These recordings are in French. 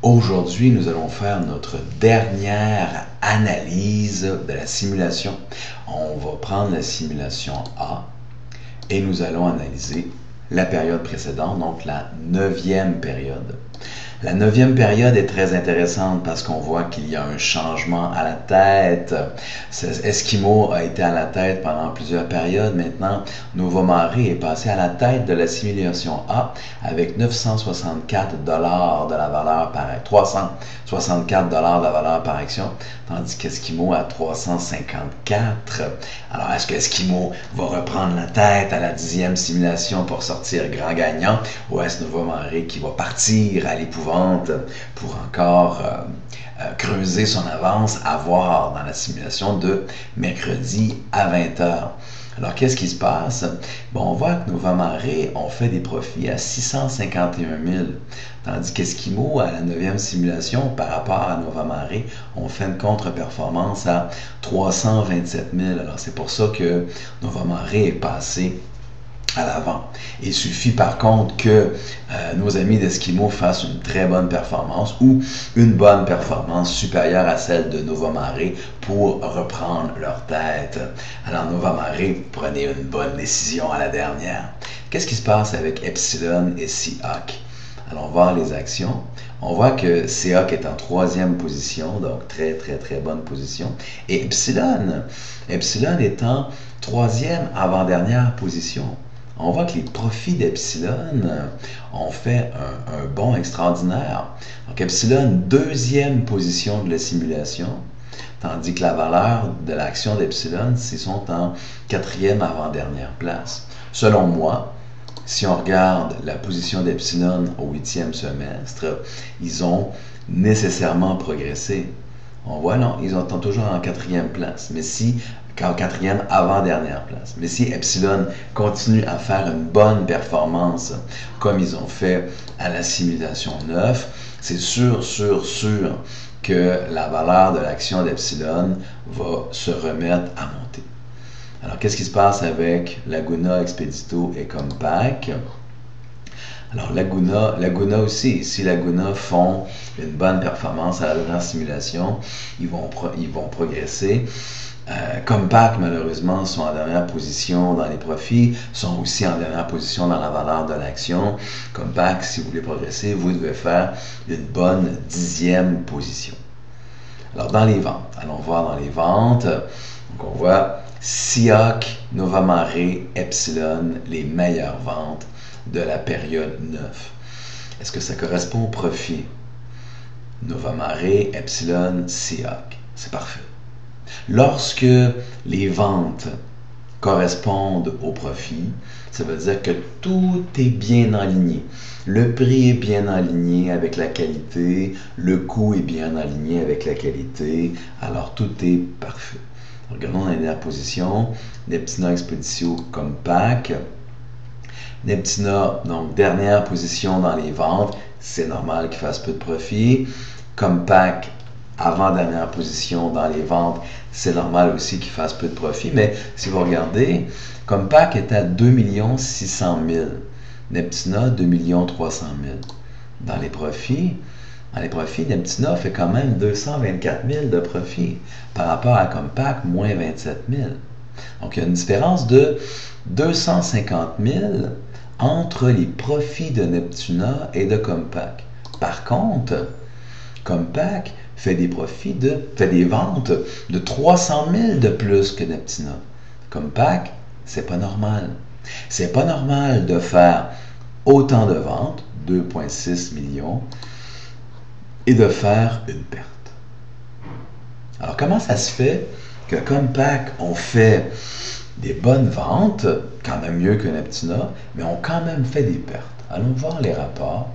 Aujourd'hui, nous allons faire notre dernière analyse de la simulation. On va prendre la simulation A et nous allons analyser la période précédente, donc la 9e période. La 9e période est très intéressante parce qu'on voit qu'il y a un changement à la tête. Eskimo a été à la tête pendant plusieurs périodes. Maintenant, Nova Mare est passé à la tête de la simulation A avec 964 $ de la valeur par 364 $ de la valeur par action, tandis qu'Eskimo a 354. Alors, est-ce qu'Eskimo va reprendre la tête à la 10e simulation pour sortir grand gagnant, ou est-ce Nova Mare qui va partir à l'épouvante pour encore creuser son avance à voir dans la simulation de mercredi à 20h. Alors, qu'est-ce qui se passe? Bon, on voit que Nova Mare, on fait des profits à 651 000, tandis qu'Eskimo, à la 9e simulation, par rapport à Nova Mare, on fait une contre-performance à 327 000. Alors, c'est pour ça que Nova Mare est passé à l'avant. Il suffit par contre que nos amis d'Eskimo fassent une très bonne performance ou une bonne performance supérieure à celle de Nova Mare pour reprendre leur tête. Alors Nova Mare, prenez une bonne décision à la dernière. Qu'est-ce qui se passe avec Epsilon et Seahawk? Allons voir les actions. On voit que Seahawk est en 3e position, donc très bonne position. Et Epsilon est en 3e avant-dernière position. On voit que les profits d'Epsilon ont fait un bond extraordinaire. Donc Epsilon, 2e position de la simulation, tandis que la valeur de l'action d'Epsilon, ils sont en 4e avant-dernière place. Selon moi, si on regarde la position d'Epsilon au 8e semestre, ils ont nécessairement progressé. On voit, non, ils sont toujours en 4e place, mais si, en 4e avant-dernière place. Mais si Epsilon continue à faire une bonne performance, comme ils ont fait à la simulation 9, c'est sûr que la valeur de l'action d'Epsilon va se remettre à monter. Alors, qu'est-ce qui se passe avec Laguna, Expedito et Compaq? Alors, Laguna aussi, si Laguna font une bonne performance à la dernière simulation, ils vont progresser. Compaq, malheureusement, sont en dernière position dans les profits, sont aussi en dernière position dans la valeur de l'action. Compaq, si vous voulez progresser, vous devez faire une bonne 10e position. Alors, dans les ventes, allons voir dans les ventes. Donc, on voit Seahawk, Nova Mare, Epsilon, les meilleures ventes de la période 9. Est-ce que ça correspond au profit? Nova Mare, Epsilon, Seahawk. C'est parfait. Lorsque les ventes correspondent au profit, ça veut dire que tout est bien aligné. Le prix est bien aligné avec la qualité, le coût est bien aligné avec la qualité, alors tout est parfait. Regardons la dernière position, Neptuna Expeditio Compaq. Neptuna, donc dernière position dans les ventes, c'est normal qu'il fasse peu de profit. Compaq, avant-dernière position dans les ventes, c'est normal aussi qu'il fasse peu de profit. Mais si vous regardez, Compaq est à 2 600 000. Neptuna, 2 300 000. Dans les profits, Neptuna fait quand même 224 000 de profit par rapport à Compaq, moins 27 000. Donc, il y a une différence de 250 000 entre les profits de Neptuna et de Compaq. Par contre, Compaq fait des ventes de 300 000 de plus que Neptuna. Compaq, c'est pas normal. C'est pas normal de faire autant de ventes, 2,6 millions, et de faire une perte. Alors, comment ça se fait que Compaq ont fait des bonnes ventes, quand même mieux que Neptuna, mais ont quand même fait des pertes? Allons voir les rapports.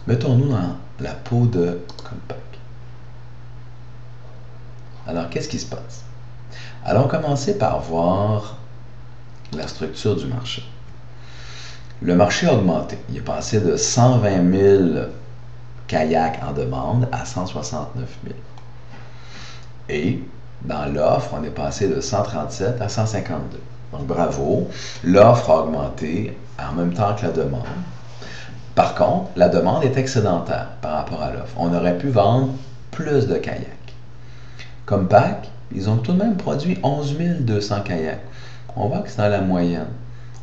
Mettons-nous dans la peau de Compaq. Alors, qu'est-ce qui se passe? Allons commencer par voir la structure du marché. Le marché a augmenté. Il est passé de 120 000 kayaks en demande à 169 000. Et dans l'offre, on est passé de 137 à 152. Donc, bravo. L'offre a augmenté en même temps que la demande. Par contre, la demande est excédentaire par rapport à l'offre. On aurait pu vendre plus de kayaks. Compaq, ils ont tout de même produit 11 200 kayaks. On voit que c'est dans la moyenne.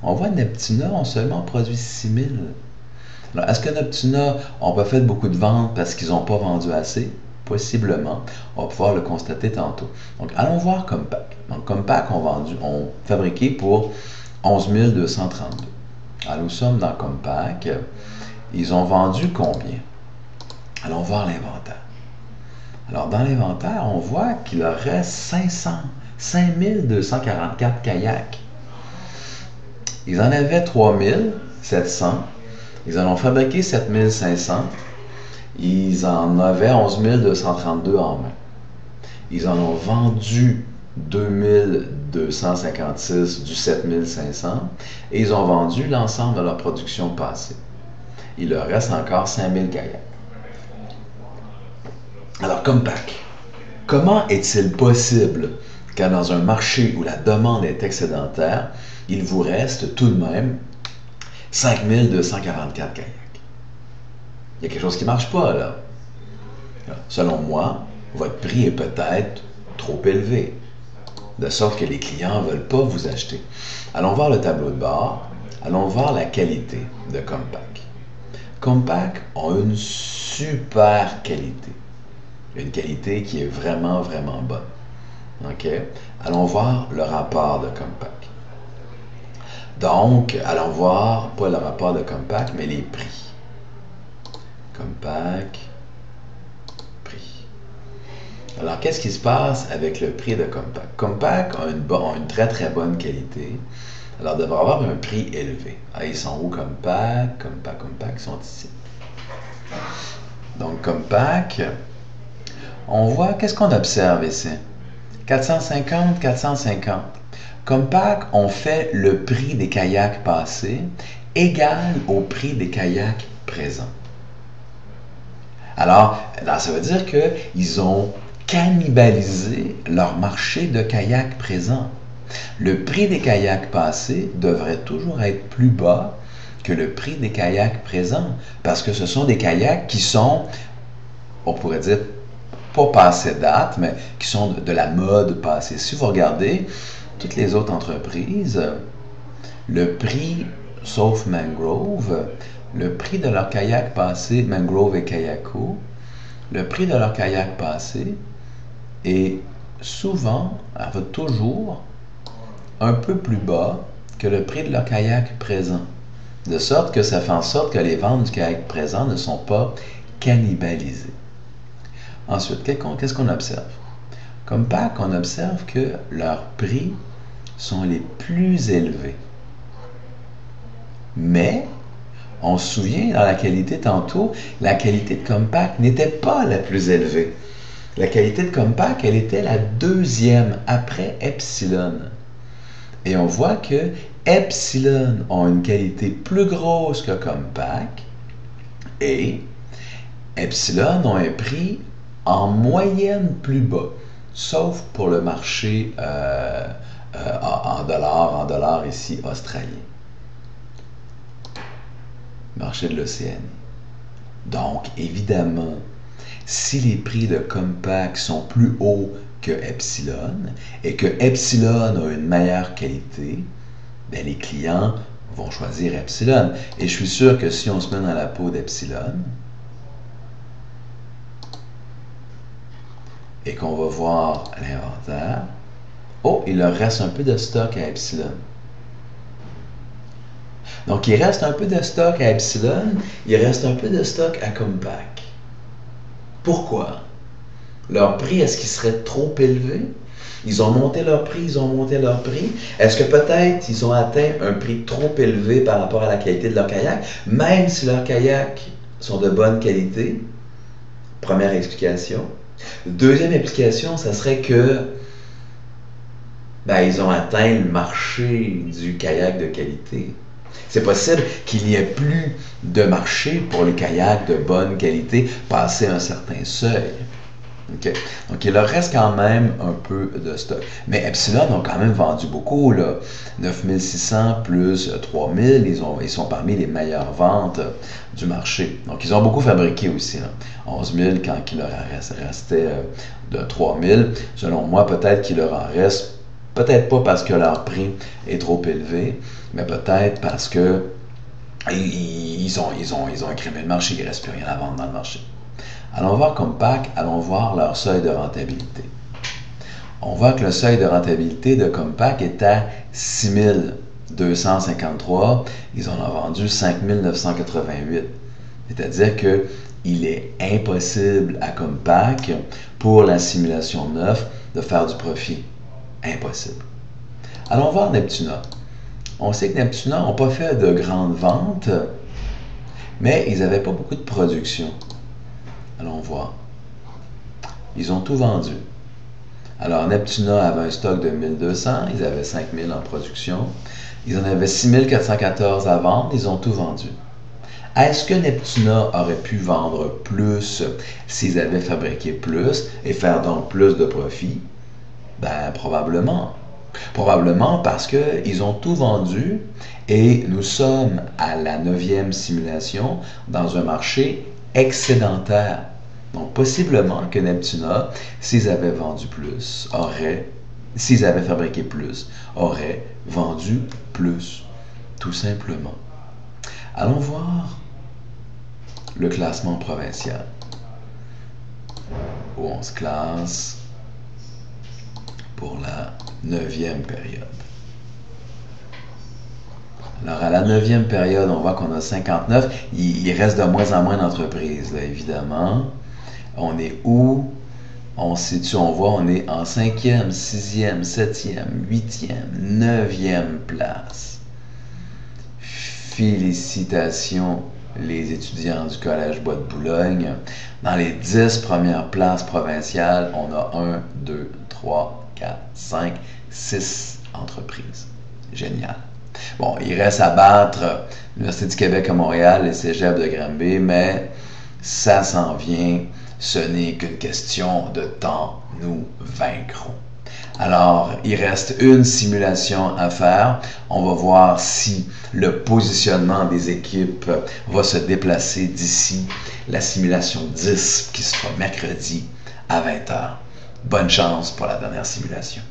On voit Neptuna ont seulement produit 6 000. Alors, est-ce que Neptuna n'ont pas fait beaucoup de ventes parce qu'ils n'ont pas vendu assez? Possiblement. On va pouvoir le constater tantôt. Donc, allons voir Compaq. Donc, Compaq ont fabriqué pour 11 232. Alors, nous sommes dans Compaq. Ils ont vendu combien? Allons voir l'inventaire. Alors, dans l'inventaire, on voit qu'il leur reste 5 244 kayaks. Ils en avaient 3 700. Ils en ont fabriqué 7 500. Ils en avaient 11 232 en main. Ils en ont vendu 2 256 du 7 500 et ils ont vendu l'ensemble de leur production passée. Il leur reste encore 5 000 kayaks. Alors, Compaq, comment est-il possible que dans un marché où la demande est excédentaire, il vous reste tout de même 5 244 kayaks? Il y a quelque chose qui ne marche pas, là. Selon moi, votre prix est peut-être trop élevé, de sorte que les clients ne veulent pas vous acheter. Allons voir le tableau de bord. Allons voir la qualité de Compaq. Compaq a une super qualité. Une qualité qui est vraiment, vraiment bonne. OK? Allons voir le rapport de Compaq. Donc, allons voir, pas le rapport de Compaq, mais les prix. Compaq, prix. Alors, qu'est-ce qui se passe avec le prix de Compaq? Compaq a une très, très bonne qualité. Alors, devrait avoir un prix élevé. Ah, ils sont où, Compaq? Compaq, ils sont ici. Donc, Compaq, on voit, qu'est-ce qu'on observe ici? 450, 450. Compaq ont fait le prix des kayaks passés égal au prix des kayaks présents. Alors, là, ça veut dire qu'ils ont cannibalisé leur marché de kayaks présents. Le prix des kayaks passés devrait toujours être plus bas que le prix des kayaks présents, parce que ce sont des kayaks qui sont, on pourrait dire, pas passés date, mais qui sont de la mode passée. Si vous regardez toutes les autres entreprises, le prix, sauf Mangrove, le prix de leur kayak passé, Mangrove et Kayako, le prix de leur kayak passé est souvent, en fait toujours, un peu plus bas que le prix de leur kayak présent. De sorte que ça fait en sorte que les ventes du kayak présent ne sont pas cannibalisées. Ensuite, qu'est-ce qu'on observe? Compaq, on observe que leurs prix sont les plus élevés. Mais, on se souvient dans la qualité tantôt, la qualité de Compaq n'était pas la plus élevée. La qualité de Compaq, elle était la deuxième après Epsilon. Et on voit que Epsilon a une qualité plus grosse que Compaq et Epsilon a un prix en moyenne plus bas, sauf pour le marché en dollars ici australien. Marché de l'Océanie. Donc, évidemment, si les prix de Compaq sont plus hauts que Epsilon et que Epsilon a une meilleure qualité, bien, les clients vont choisir Epsilon. Et je suis sûr que si on se met dans la peau d'Epsilon et qu'on va voir l'inventaire, oh, il leur reste un peu de stock à Epsilon. Donc, il reste un peu de stock à Epsilon, il reste un peu de stock à Compaq. Pourquoi? Leur prix, est-ce qu'il serait trop élevé? Ils ont monté leur prix, ils ont monté leur prix. Est-ce que peut-être ils ont atteint un prix trop élevé par rapport à la qualité de leur kayak, même si leurs kayaks sont de bonne qualité? Première explication. Deuxième explication, ça serait que ils ont atteint le marché du kayak de qualité. C'est possible qu'il n'y ait plus de marché pour les kayaks de bonne qualité passé un certain seuil. Okay? Donc, il leur reste quand même un peu de stock. Mais Epsilon ont quand même vendu beaucoup, là. 9600 plus 3000, ils sont parmi les meilleures ventes du marché. Donc, ils ont beaucoup fabriqué aussi, là. 11 000 quand il leur restait de 3000. Selon moi, peut-être qu'il leur en reste, peut-être pas parce que leur prix est trop élevé, mais peut-être parce que ils ont écrémé le marché, il ne reste plus rien à vendre dans le marché. Allons voir Compaq, allons voir leur seuil de rentabilité. On voit que le seuil de rentabilité de Compaq est à 6253. Ils en ont vendu 5988. C'est-à-dire qu'il est impossible à Compaq, pour la simulation 9, de faire du profit. Impossible. Allons voir Neptuna. On sait que Neptuna n'a pas fait de grandes ventes, mais ils n'avaient pas beaucoup de production. Allons voir. Ils ont tout vendu. Alors, Neptuna avait un stock de 1200, ils avaient 5000 en production. Ils en avaient 6414 à vendre, ils ont tout vendu. Est-ce que Neptuna aurait pu vendre plus s'ils avaient fabriqué plus et faire donc plus de profit? Ben, probablement. Probablement parce qu'ils ont tout vendu et nous sommes à la 9e simulation dans un marché excédentaire. Donc, possiblement que Neptuna, s'ils avaient vendu plus, s'ils avaient fabriqué plus, auraient vendu plus, tout simplement. Allons voir le classement provincial, où on se classe pour la 9e période. Alors, à la 9e période, on voit qu'on a 59. Il reste de moins en moins d'entreprises, là, évidemment. On est où? On se situe, on voit, on est en 5e, 6e, 7e, 8e, 9e place. Félicitations, les étudiants du Collège Bois de Boulogne. Dans les 10 premières places provinciales, on a 1, 2, 3, 4, 5, 6 entreprises. Génial. Bon, il reste à battre l'Université du Québec à Montréal et Cégep de Granby, mais ça s'en vient. Ce n'est qu'une question de temps. Nous vaincrons. Alors, il reste une simulation à faire. On va voir si le positionnement des équipes va se déplacer d'ici la simulation 10 qui sera mercredi à 20h. Bonne chance pour la dernière simulation.